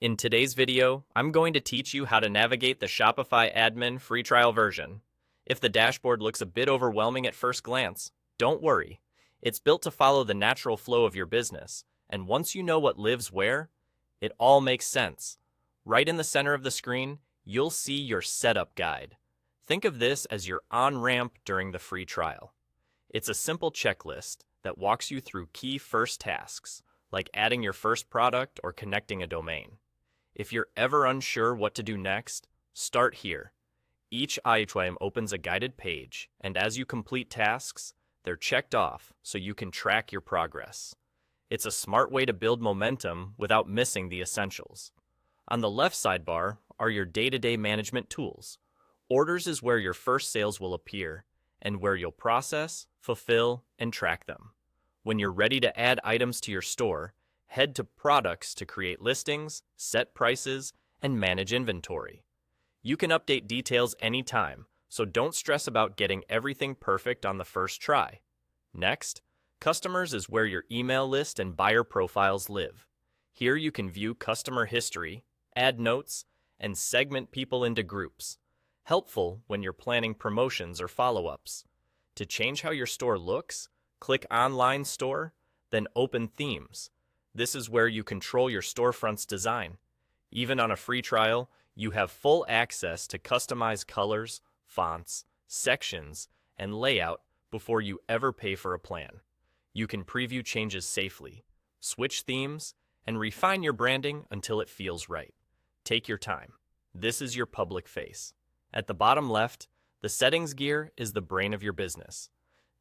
In today's video, I'm going to teach you how to navigate the Shopify admin free trial version. If the dashboard looks a bit overwhelming at first glance, don't worry. It's built to follow the natural flow of your business, and once you know what lives where, it all makes sense. Right in the center of the screen, you'll see your setup guide. Think of this as your on-ramp during the free trial. It's a simple checklist that walks you through key first tasks, like adding your first product or connecting a domain. If you're ever unsure what to do next, start here. Each item opens a guided page, and as you complete tasks, they're checked off so you can track your progress. It's a smart way to build momentum without missing the essentials. On the left sidebar are your day-to-day management tools. Orders is where your first sales will appear, and where you'll process, fulfill, and track them. When you're ready to add items to your store, head to Products to create listings, set prices, and manage inventory. You can update details anytime, so don't stress about getting everything perfect on the first try. Next, Customers is where your email list and buyer profiles live. Here you can view customer history, add notes, and segment people into groups. Helpful when you're planning promotions or follow-ups. To change how your store looks, click Online Store, then open Themes. This is where you control your storefront's design. Even on a free trial, you have full access to customize colors, fonts, sections, and layout before you ever pay for a plan. You can preview changes safely, switch themes, and refine your branding until it feels right. Take your time. This is your public face. At the bottom left, the settings gear is the brain of your business.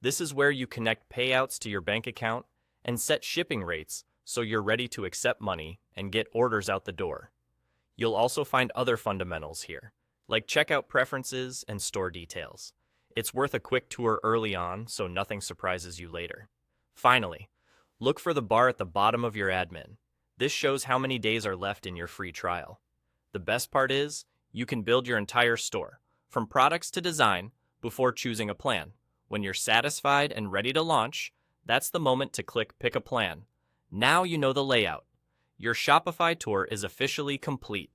This is where you connect payouts to your bank account and set shipping rates so you're ready to accept money and get orders out the door. You'll also find other fundamentals here, like checkout preferences and store details. It's worth a quick tour early on so nothing surprises you later. Finally, look for the bar at the bottom of your admin. This shows how many days are left in your free trial. The best part is, you can build your entire store, from products to design, before choosing a plan. When you're satisfied and ready to launch, that's the moment to click Pick a Plan. Now you know the layout. Your Shopify tour is officially complete.